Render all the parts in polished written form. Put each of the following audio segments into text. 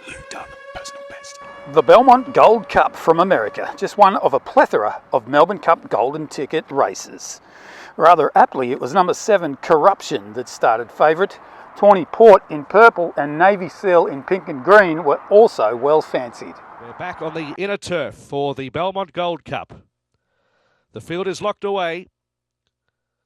Lubed up personal best. The Belmont Gold Cup from America, just one of a plethora of Melbourne Cup golden ticket races. Rather aptly, it was number 7, Corruption, that started favourite. Tawny Port in purple and Navy Seal in pink and green were also well fancied. We're back on the inner turf for the Belmont Gold Cup. The field is locked away.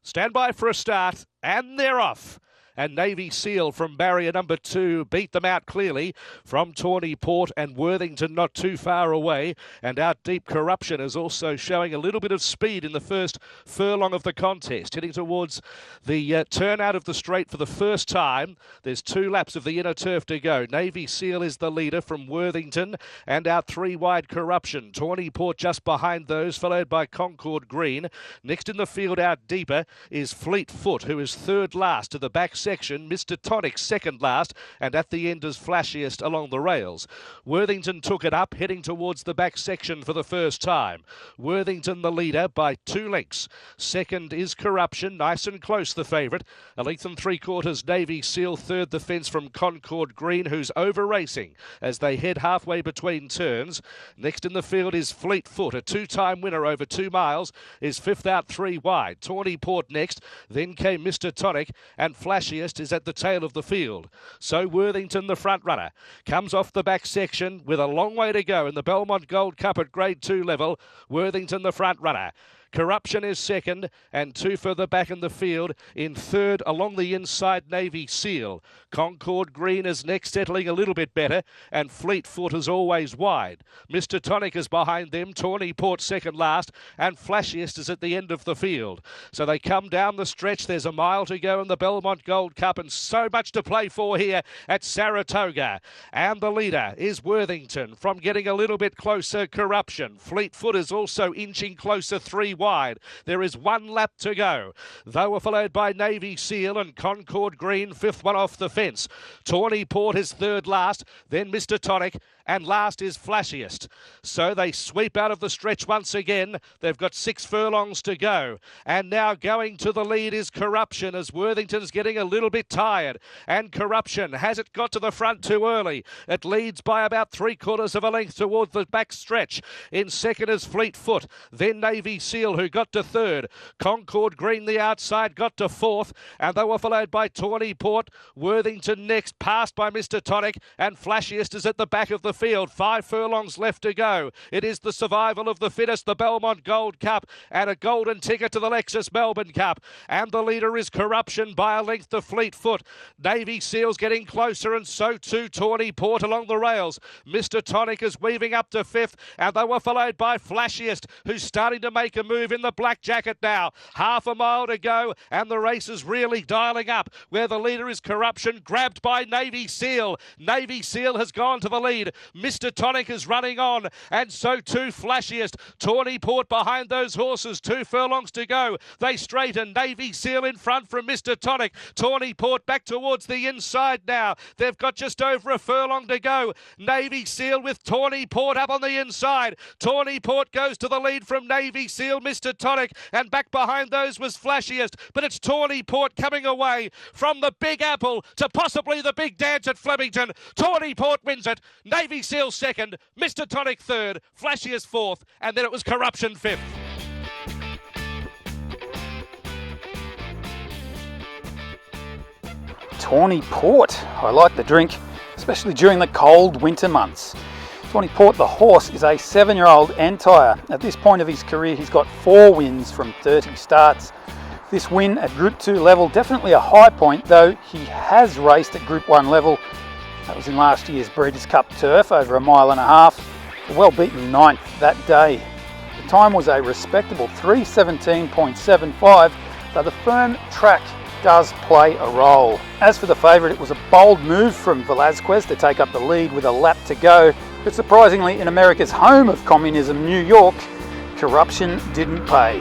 Stand by for a start, and they're off. And Navy Seal from barrier number 2 beat them out clearly from Tawny Port and Worthington not too far away. And Out Deep Corruption is also showing a little bit of speed in the first furlong of the contest, heading towards the turn out of the straight for the first time. There's 2 laps of the inner turf to go. Navy Seal is the leader from Worthington, and Out 3 wide Corruption. Tawny Port just behind those, followed by Concord Green. Next in the field out deeper is Fleetfoot, who is third last to the back section. Mr. Tonic second last, and at the end is Flashiest along the rails. Worthington took it up, heading towards the back section for the first time. Worthington the leader by 2 lengths. Second is Corruption, nice and close the favourite. A length and 3/4 Navy Seal, third the fence from Concord Green, who's over racing as they head halfway between turns. Next in the field is Fleetfoot, a 2-time winner over 2 miles, is fifth out 3 wide. Tawny Port next, then came Mr. Tonic, and Flashiest is at the tail of the field. So Worthington, the front runner, comes off the back section with a long way to go in the Belmont Gold Cup at Grade 2 level. Worthington, the front runner. Corruption is second, and 2 further back in the field. In third, along the inside, Navy Seal. Concord Green is next, settling a little bit better, and Fleetfoot is always wide. Mr. Tonic is behind them, Tawny Port second last, and Flashiest is at the end of the field. So they come down the stretch. There's a mile to go in the Belmont Gold Cup, and so much to play for here at Saratoga. And the leader is Worthington, from getting a little bit closer, Corruption. Fleetfoot is also inching closer, 3 wide. There is 1 lap to go. They were followed by Navy Seal and Concord Green, 5th one off the fence. Tawny Port is third last, then Mr. Tonic, and last is Flashiest. So they sweep out of the stretch once again. They've got 6 furlongs to go. And now going to the lead is Corruption, as Worthington's getting a little bit tired. And Corruption, has it got to the front too early? It leads by about 3/4 of a length towards the back stretch. In second is Fleetfoot, then Navy Seal, who got to third. Concord Green, the outside, got to 4th, and they were followed by Tawny Port. Worthington next, passed by Mr. Tonic, and Flashiest is at the back of the field. 5 furlongs left to go. It is the survival of the fittest, the Belmont Gold Cup, and a golden ticket to the Lexus Melbourne Cup. And the leader is Corruption by a length to Fleetfoot. Navy Seal's getting closer, and so too Tawny Port along the rails. Mr. Tonic is weaving up to 5th, and they were followed by Flashiest, who's starting to make a move in the black jacket now. Half a mile to go, and the race is really dialing up, where the leader is Corruption, grabbed by Navy Seal. Navy Seal has gone to the lead. Mr. Tonic is running on, and so too Flashiest. Tawny Port behind those horses, 2 furlongs to go. They straighten. Navy Seal in front from Mr. Tonic. Tawny Port back towards the inside now. They've got just over a furlong to go. Navy Seal with Tawny Port up on the inside. Tawny Port goes to the lead from Navy Seal, Mr. Tonic, and back behind those was Flashiest. But it's Tawny Port coming away from the Big Apple to possibly the big dance at Flemington. Tawny Port wins it. Navy Seal second, Mr. Tonic third, Flashiest 4th, and then it was Corruption 5th. Tawny Port, I like the drink, especially during the cold winter months. Tawny Port, the horse, is a 7-year-old Entire. At this point of his career, he's got 4 wins from 30 starts. This win at Group 2 level, definitely a high point, though he has raced at Group 1 level. That was in last year's Breeders' Cup turf, over 1.5 miles. A well-beaten 9th that day. The time was a respectable 3:17.75, though the firm track does play a role. As for the favourite, it was a bold move from Velazquez to take up the lead with a lap to go, but surprisingly, in America's home of communism, New York, Corruption didn't pay.